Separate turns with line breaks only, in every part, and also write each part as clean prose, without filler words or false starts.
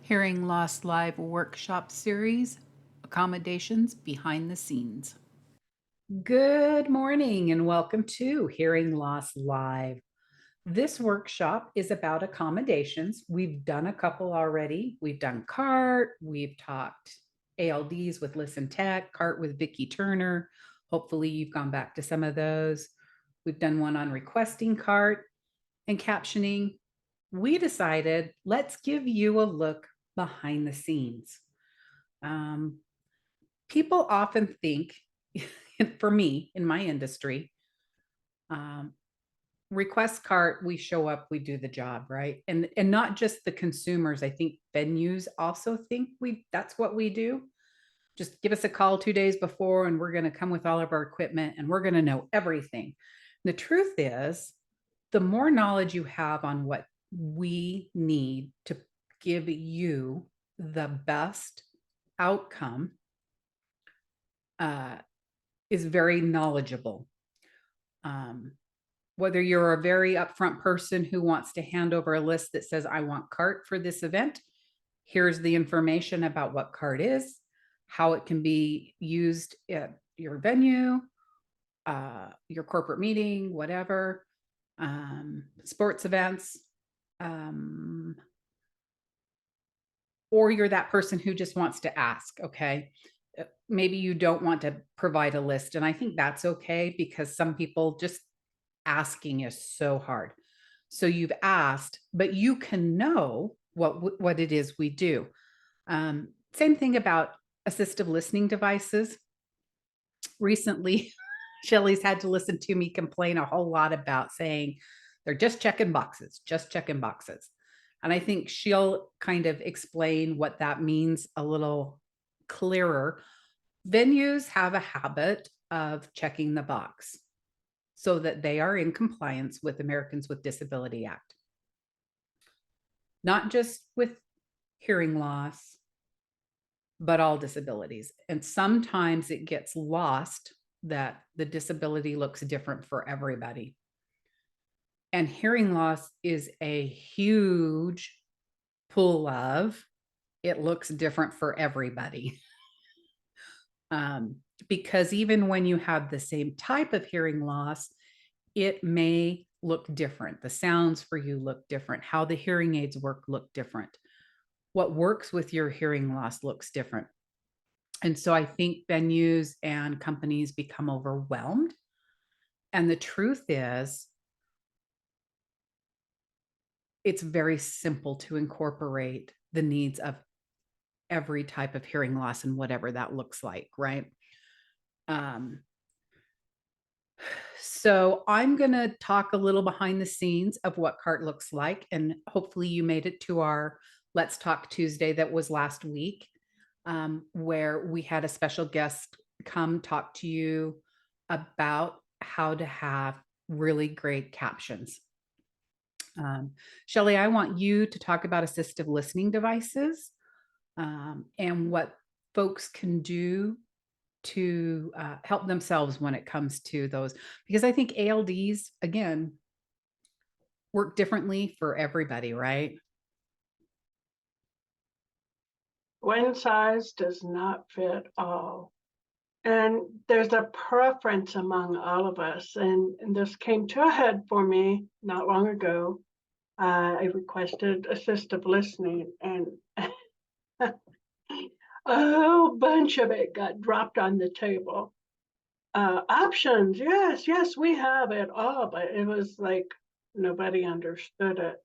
Hearing Loss Live workshop series, Accommodations Behind the Scenes. Good morning and welcome to Hearing Loss Live. This workshop is about accommodations. We've done a couple already. We've done CART, we've talked ALDs with Listen Tech, CART with Vicki Turner. Hopefully you've gone back to some of those. We've done one on requesting CART and captioning. We decided let's give you a look behind the scenes. Um, People often think, for me in my industry, um, request cart, we show up, we do the job, right? And not just the consumers. I think venues also think that's what we do. Just give us a call 2 days before, and we're going to come with all of our equipment, and we're going to know everything. The truth is, the more knowledge you have on what we need to give you the best outcome, uh, is very knowledgeable. Um, whether you're a very upfront person who wants to hand over a list that says, I want CART for this event, here's the information about what CART is, how it can be used at your venue, your corporate meeting, whatever, sports events, um, or you're that person who just wants to ask, okay? Maybe you don't want to provide a list. And I think that's okay because some people just asking is so hard. So you've asked, but you can know what it is we do. Same thing about assistive listening devices. Recently, Shelly's had to listen to me complain a whole lot about saying they're just checking boxes, just checking boxes. And I think she'll kind of explain what that means a little clearer. Venues have a habit of checking the box so that they are in compliance with Americans with Disability Act. Not just with hearing loss, but all disabilities. And sometimes it gets lost that the disability looks different for everybody. And hearing loss is a huge pool of it looks different for everybody. Because even when you have the same type of hearing loss, it may look different. The sounds for you look different. How the hearing aids work look different. What works with your hearing loss looks different. And so I think venues and companies become overwhelmed. And the truth is, it's very simple to incorporate the needs of every type of hearing loss and whatever that looks like, right? So I'm going to talk a little behind the scenes of what CART looks like. And hopefully you made it to our Let's Talk Tuesday that was last week, where we had a special guest come talk to you about how to have really great captions. Shelly, I want you to talk about assistive listening devices and what folks can do to help themselves when it comes to those, because I think ALDs, again, work differently for everybody, right?
One size does not fit all. And there's a preference among all of us. And this came to a head for me not long ago. I requested assistive listening, and a whole bunch of it got dropped on the table. Options, yes, yes, we have it all, but it was like nobody understood it.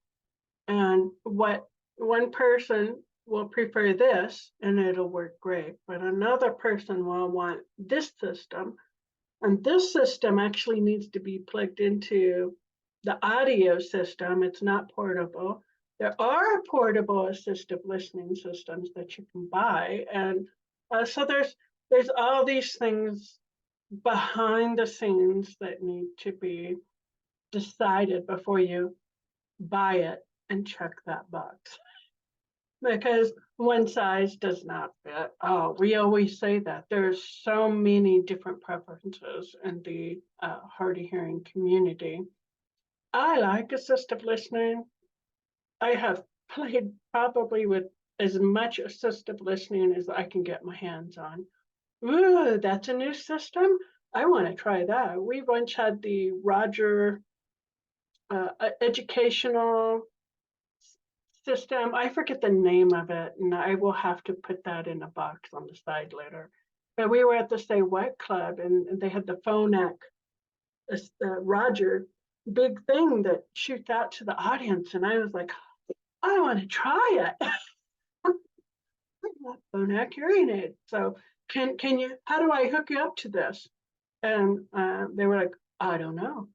And what one person will prefer this and it'll work great, but another person will want this system. And this system actually needs to be plugged into the audio system. It's not portable. There are portable assistive listening systems that you can buy. And so there's all these things behind the scenes that need to be decided before you buy it and check that box, because one size does not fit. Oh, we always say that. There's so many different preferences in the hard of hearing community. I like assistive listening. I have played probably with as much assistive listening as I can get my hands on. Ooh, that's a new system? I wanna try that. We once had the Roger, educational system. I forget the name of it, and I will have to put that in a box on the side later. But we were at the Say What Club, and they had the Phonak, Roger big thing that shoots out to the audience, and I was like, I want to try it. Phonak hearing aid. So can you? How do I hook you up to this? And they were like, I don't know.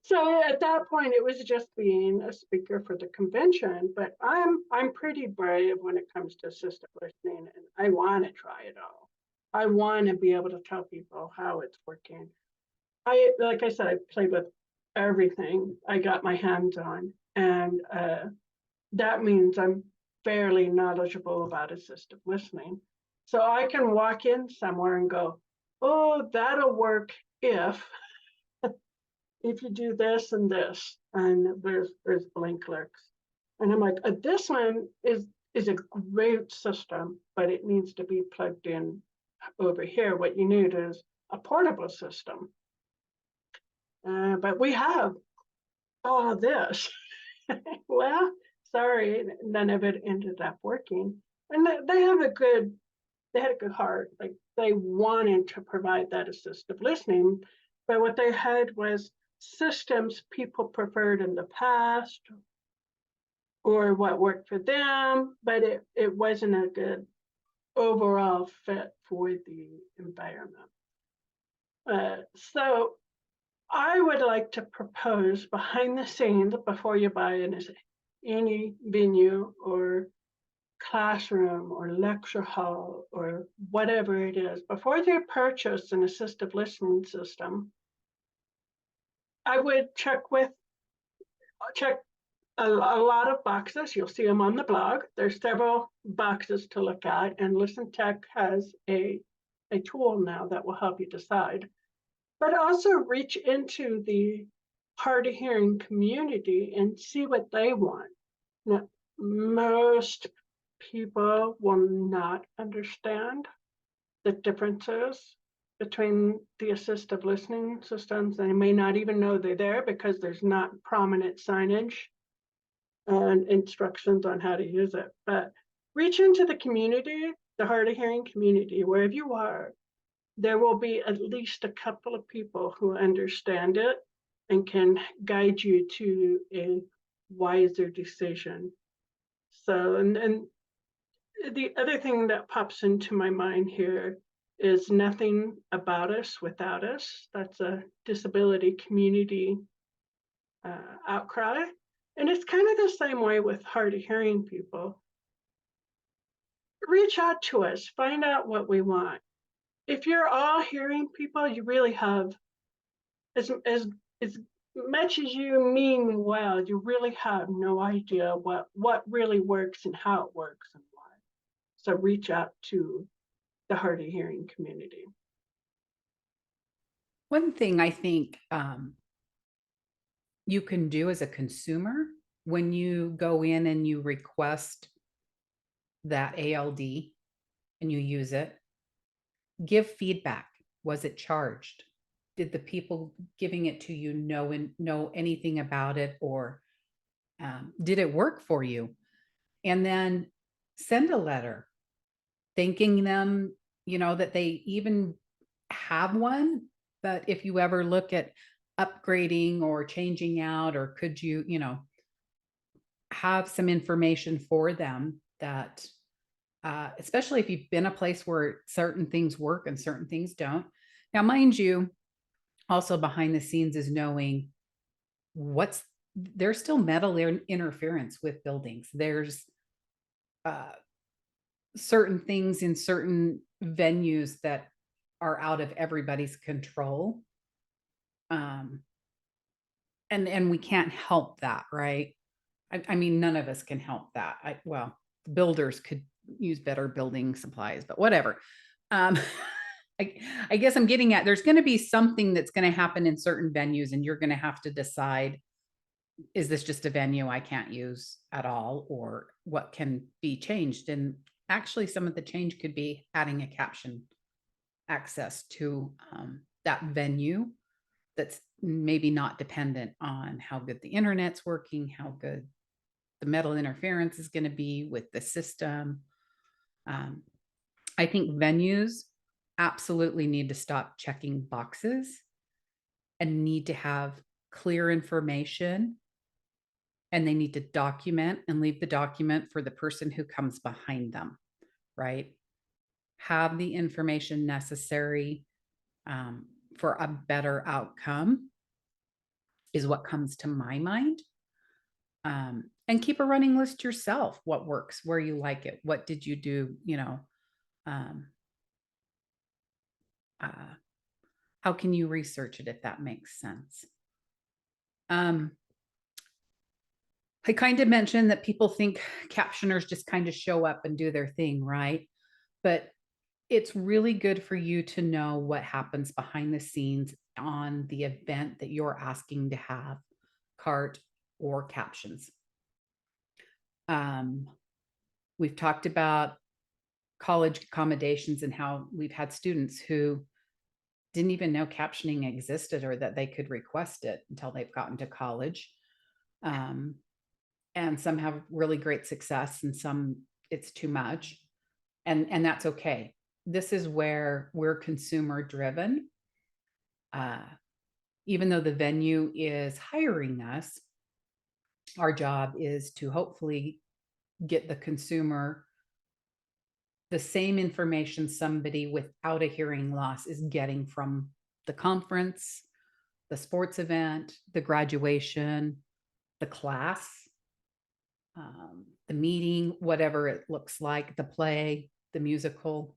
So at that point, it was just being a speaker for the convention. But I'm pretty brave when it comes to assistive listening, and I want to try it all. I want to be able to tell people how it's working. Like I said, I played with everything I got my hands on, and that means I'm fairly knowledgeable about assistive listening. So I can walk in somewhere and go, "Oh, that'll work if you do this and this," and there's blank clicks, and I'm like, "This one is a great system, but it needs to be plugged in over here. What you need is a portable system." But we have all this. Well, sorry, none of it ended up working. And they had a good heart. Like they wanted to provide that assistive listening, but what they had was systems people preferred in the past or what worked for them, but it wasn't a good overall fit for the environment. So I would like to propose behind the scenes before you buy any venue or classroom or lecture hall or whatever it is, before they purchase an assistive listening system, I would check a lot of boxes. You'll see them on the blog. There's several boxes to look at, and Listen Tech has a tool now that will help you decide. But also reach into the hard of hearing community and see what they want. Now, most people will not understand the differences between the assistive listening systems. They may not even know they're there because there's not prominent signage and instructions on how to use it. But reach into the community, the hard of hearing community, wherever you are. There will be at least a couple of people who understand it and can guide you to a wiser decision. So, and the other thing that pops into my mind here is Nothing About Us Without Us. That's a disability community outcry. And it's kind of the same way with hard of hearing people. Reach out to us, find out what we want. If you're all hearing people, you really have as much as you mean well, you really have no idea what really works and how it works and why. So reach out to the hard of hearing community.
One thing I think you can do as a consumer when you go in and you request that ALD and you use it, give feedback. Was it charged? Did the people giving it to you know anything about it, or did it work for you? And then send a letter thanking them, that they even have one. But if you ever look at upgrading or changing out, or could you, have some information for them that, especially if you've been a place where certain things work and certain things don't. Now, mind you, also behind the scenes is knowing there's still metal interference with buildings. There's certain things in certain venues that are out of everybody's control. And we can't help that, right? I mean, none of us can help that. Well, builders could use better building supplies, but whatever. Um, I guess I'm getting at, there's going to be something that's going to happen in certain venues, and you're going to have to decide is this just a venue I can't use at all, or what can be changed? And actually, some of the change could be adding a caption access to that venue that's maybe not dependent on how good the internet's working, how good the metal interference is going to be with the system. Um, I think venues absolutely need to stop checking boxes and need to have clear information, and they need to document and leave the document for the person who comes behind them, right? Have the information necessary for a better outcome is what comes to my mind. And keep a running list yourself. What works, where you like it, what did you do, um, uh, how can you research it if that makes sense? I kind of mentioned that people think captioners just kind of show up and do their thing, right? But it's really good for you to know what happens behind the scenes on the event that you're asking to have cart or captions. We've talked about college accommodations and how we've had students who didn't even know captioning existed or that they could request it until they've gotten to college. And some have really great success and some it's too much. And that's okay. This is where we're consumer driven. Even though the venue is hiring us, our job is to hopefully get the consumer the same information somebody without a hearing loss is getting from the conference, the sports event, the graduation, the class, the meeting, whatever it looks like, the play, the musical.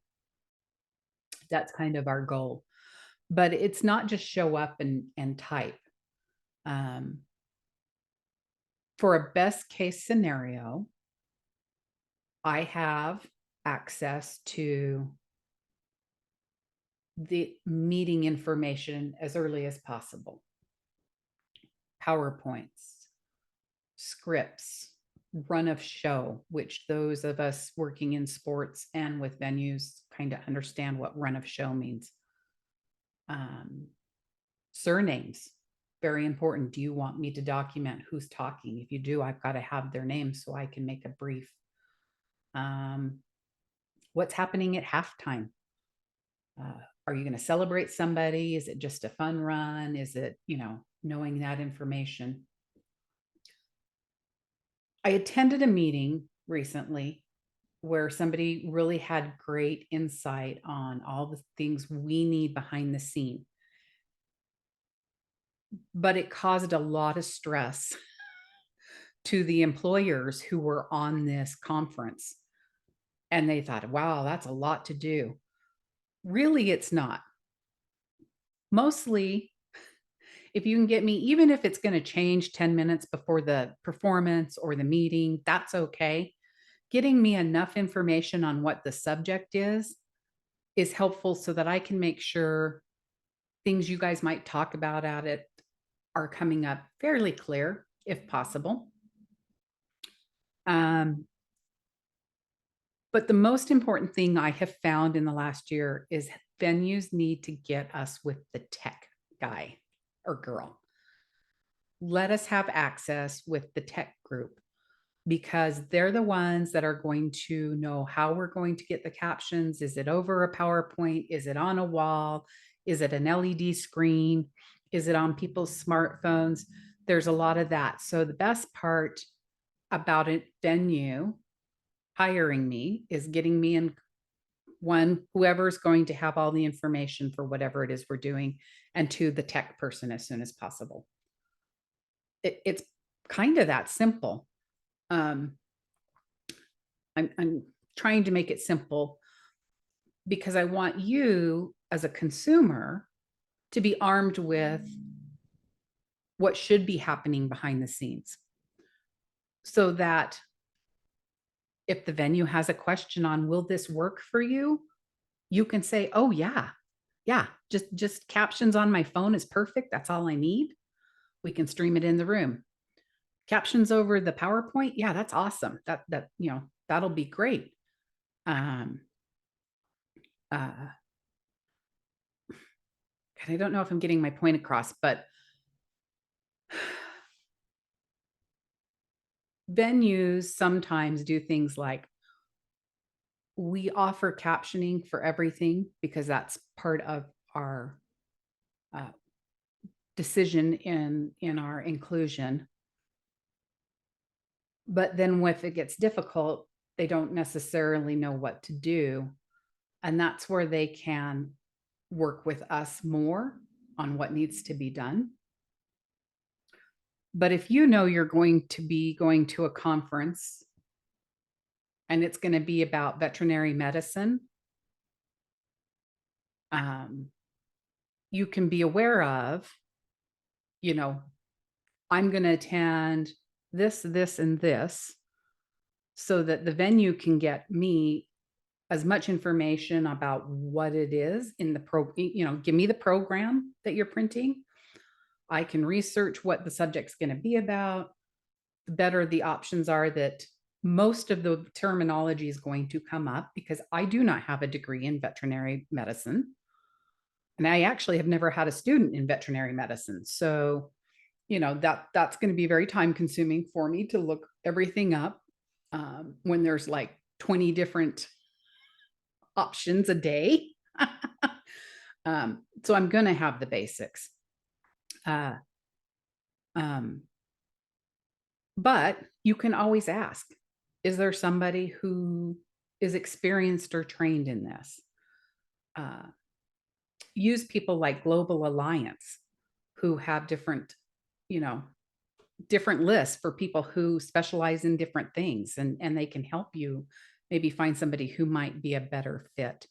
That's kind of our goal. But it's not just show up and type. For a best case scenario, I have access to the meeting information as early as possible. PowerPoints, scripts, run of show, which those of us working in sports and with venues kind of understand what run of show means. Surnames, very important. Do you want me to document who's talking? If you do, I've got to have their name so I can make a brief. What's happening at halftime? Are you going to celebrate somebody? Is it just a fun run? Is it, knowing that information? I attended a meeting recently where somebody really had great insight on all the things we need behind the scene. But it caused a lot of stress to the employers who were on this conference. And they thought, wow, that's a lot to do. Really, it's not. Mostly, if you can get me, even if it's going to change 10 minutes before the performance or the meeting, that's okay. Getting me enough information on what the subject is helpful so that I can make sure things you guys might talk about at it are coming up fairly clear, if possible. But the most important thing I have found in the last year is venues need to get us with the tech guy or girl. Let us have access with the tech group because they're the ones that are going to know how we're going to get the captions. Is it over a PowerPoint? Is it on a wall? Is it an LED screen? Is it on people's smartphones? There's a lot of that. So the best part about a venue hiring me is getting me in whoever's going to have all the information for whatever it is we're doing, and to the tech person as soon as possible. It's kind of that simple. I'm trying to make it simple because I want you as a consumer to be armed with what should be happening behind the scenes so that if the venue has a question on, will this work for you? You can say, oh yeah, just captions on my phone is perfect. That's all I need. We can stream it in the room. Captions over the PowerPoint? Yeah, that's awesome. That'll be great. Um, uh, and I don't know if I'm getting my point across, but venues sometimes do things like we offer captioning for everything because that's part of our uh, decision in our inclusion. But then if it gets difficult, they don't necessarily know what to do. And that's where they can work with us more on what needs to be done. But if you know you're going to be going to a conference and it's going to be about veterinary medicine, you can be aware of, I'm going to attend this, and this so that the venue can get me as much information about what it is in the give me the program that you're printing. I can research what the subject's going to be about. The better the options are that most of the terminology is going to come up because I do not have a degree in veterinary medicine. And I actually have never had a student in veterinary medicine. So, that's going to be very time consuming for me to look everything up when there's like 20 different options a day. So I'm going to have the basics. Um, but you can always ask, is there somebody who is experienced or trained in this? Use people like Global Alliance who have you know, different lists for people who specialize in different things and they can help you maybe find somebody who might be a better fit.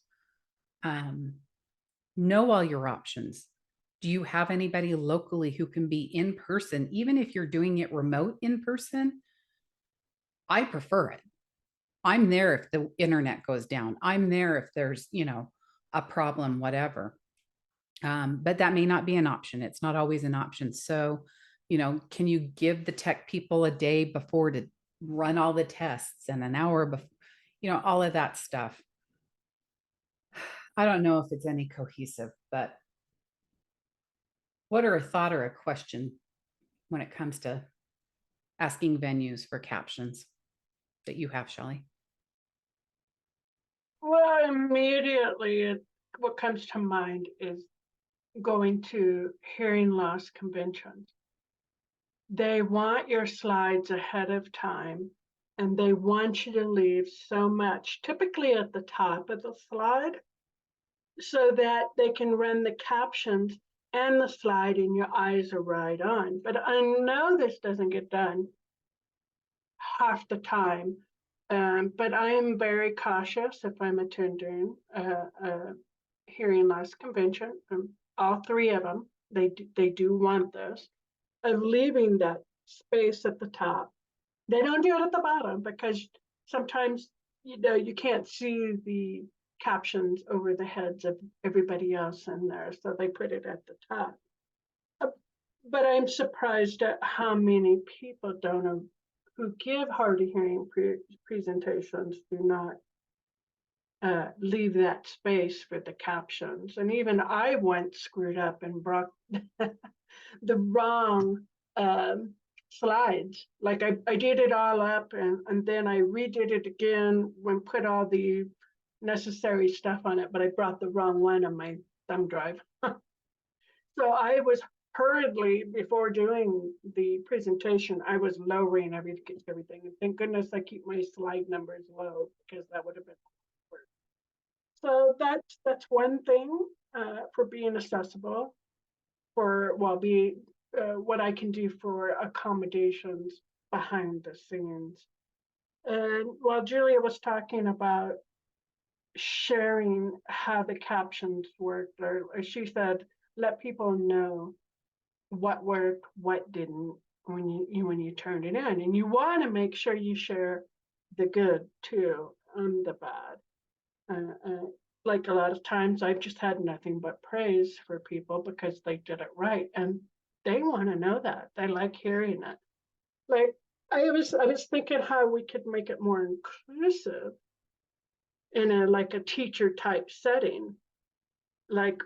Know all your options. Do you have anybody locally who can be in person, even if you're doing it remote in person? I prefer it. I'm there if the internet goes down. I'm there if there's, a problem, whatever. But that may not be an option. It's not always an option. So, can you give the tech people a day before to run all the tests and an hour before, all of that stuff? I don't know if it's any cohesive, but what are a thought or a question when it comes to asking venues for captions that you have, Shelley?
Well, immediately, what comes to mind is going to hearing loss conventions. They want your slides ahead of time, and they want you to leave so much, typically at the top of the slide, so that they can run the captions and the slide and your eyes are right on. But I know this doesn't get done half the time. But I am very cautious if I'm attending a hearing loss convention. All three of them, they do want this, of leaving that space at the top. They don't do it at the bottom because sometimes you can't see the captions over the heads of everybody else in there, so they put it at the top. But I'm surprised at how many people don't who give hard of hearing presentations do not leave that space for the captions. And even I once screwed up and brought the wrong slides. Like I did it all up and then I redid it again when put all the necessary stuff on it, but I brought the wrong one on my thumb drive. So I was hurriedly, before doing the presentation, I was lowering everything. And thank goodness I keep my slide numbers low because that would have been awkward. So that's one thing for being accessible, for what I can do for accommodations behind the scenes. And while Julia was talking about sharing how the captions worked, or she said, let people know what worked, what didn't when you turn it in. And you want to make sure you share the good too and the bad. Like a lot of times I've just had nothing but praise for people because they did it right. And they want to know that. They like hearing it. Like I was thinking how we could make it more inclusive in a like a teacher type setting. Like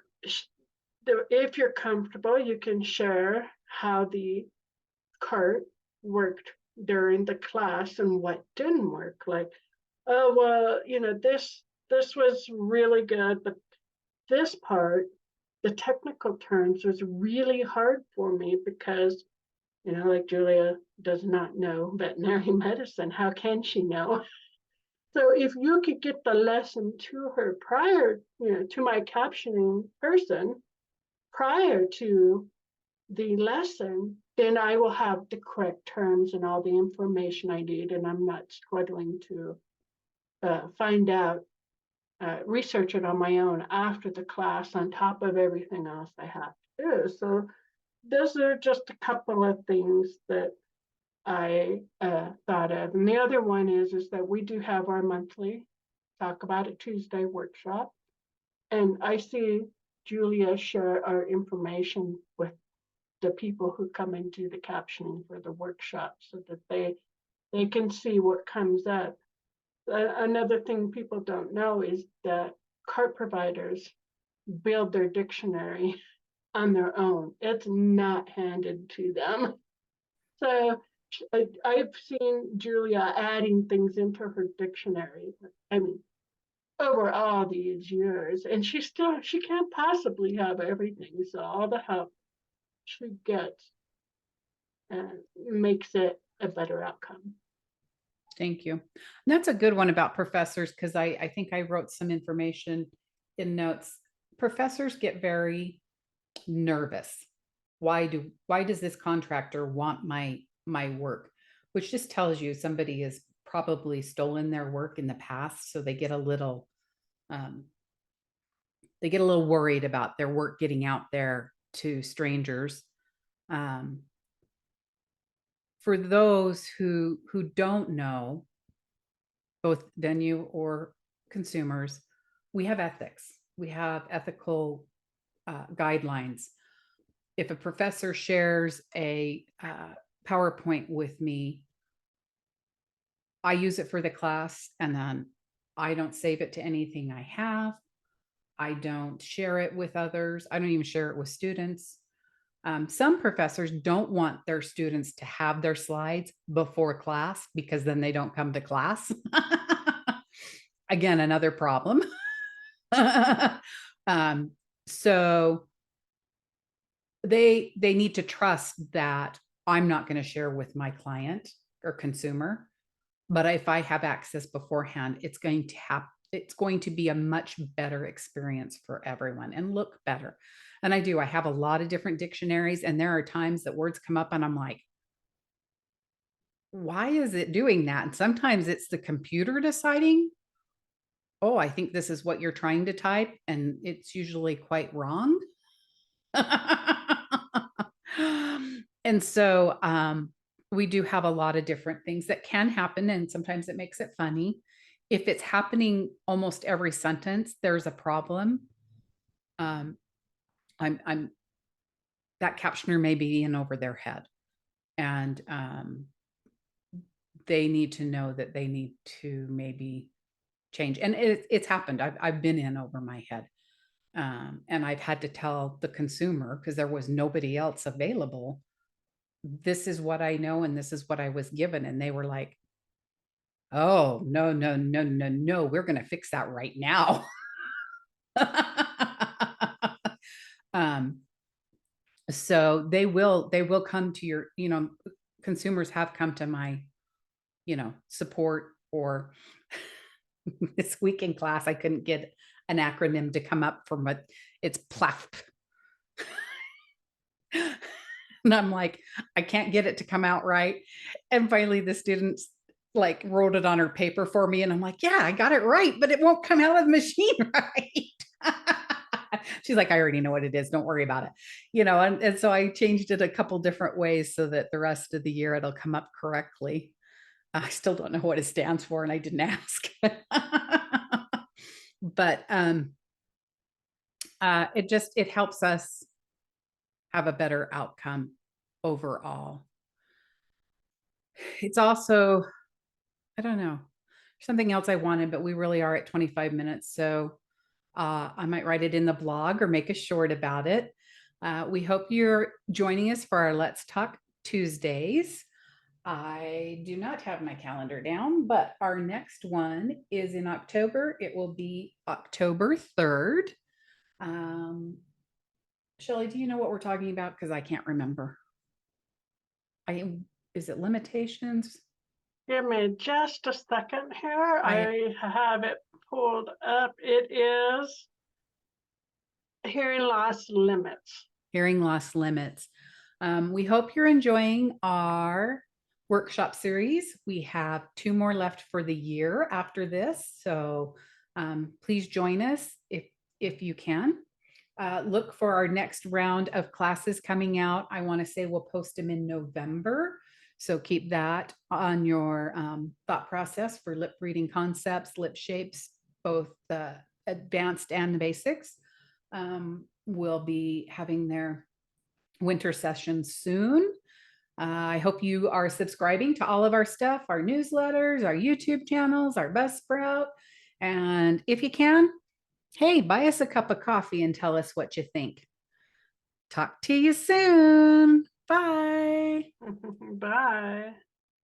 if you're comfortable, you can share how the cart worked during the class and what didn't work. Like, oh well, this was really good, but this part, the technical terms was really hard for me because, like Julia does not know veterinary medicine. How can she know? So if you could get the lesson to her prior, to my captioning person prior to the lesson, then I will have the correct terms and all the information I need, and I'm not struggling to find out, research it on my own after the class on top of everything else I have to do. So those are just a couple of things that I thought of. And the other one is that we do have our monthly Talk About It Tuesday workshop. And I see Julia share our information with the people who come and do the captioning for the workshop so that they can see what comes up. Another thing people don't know is that cart providers build their dictionary on their own. It's not handed to them. So I've seen Julia adding things into her dictionary. I mean, over all these years, and she can't possibly have everything. So all the help she gets makes it a better outcome.
Thank you. And that's a good one about professors because I think I wrote some information in notes. Professors get very nervous. Why does this contractor want my work? Which just tells you somebody has probably stolen their work in the past, so um, they get a little worried about their work getting out there to strangers. Um, for those who don't know, both venue or consumers, we have ethics. We have ethical guidelines. If a professor shares a PowerPoint with me, I use it for the class and then I don't save it to anything I have. I don't share it with others. I don't even share it with students. Some professors don't want their students to have their slides before class because then they don't come to class. Again, another problem. um, so they need to trust that I'm not going to share with my client or consumer, but if I have access beforehand, it's going to be a much better experience for everyone and look better. And I have a lot of different dictionaries, and there are times that words come up and I'm like, why is it doing that? And sometimes it's the computer deciding, oh, I think this is what you're trying to type, and it's usually quite wrong. And so we do have a lot of different things that can happen, and sometimes it makes it funny. If it's happening almost every sentence, there's a problem. I'm that captioner may be in over their head, and they need to know that they need to maybe change. And it's happened. I've been in over my head. And I've had to tell the consumer because there was nobody else available. This is what I know, and this is what I was given. And they were like, oh, no, no, no, no, no. We're going to fix that right now. um, so they will come to your, consumers have come to my, support. Or this week in class, I couldn't get an acronym to come up from what it's PLAFP. And I'm like, I can't get it to come out right. And finally, the students like wrote it on her paper for me. And I'm like, yeah, I got it right, but it won't come out of the machine right. She's like, I already know what it is. Don't worry about it. And so I changed it a couple different ways so that the rest of the year it'll come up correctly. I still don't know what it stands for, and I didn't ask. But it helps us have a better outcome overall. It's also, I don't know, something else I wanted, but we really are at 25 minutes. So I might write it in the blog or make a short about it. We hope you're joining us for our Let's Talk Tuesdays. I do not have my calendar down, but our next one is in October. It will be October 3rd. Shelley, do you know what we're talking about? Because I can't remember. Is it limitations?
Give me just a second here.
I
I have it pulled up. It is hearing loss limits.
Hearing loss limits. We hope you're enjoying our workshop series. We have 2 more left for the year after this. So please join us if you can. Look for our next round of classes coming out. I want to say we'll post them in November. So keep that on your thought process for lip reading concepts, lip shapes, both the advanced and the basics. Will be having their winter session soon. I hope you are subscribing to all of our stuff, our newsletters, our YouTube channels, our Buzzsprout. And if you can, hey, buy us a cup of coffee and tell us what you think. Talk to you soon. Bye.
Bye.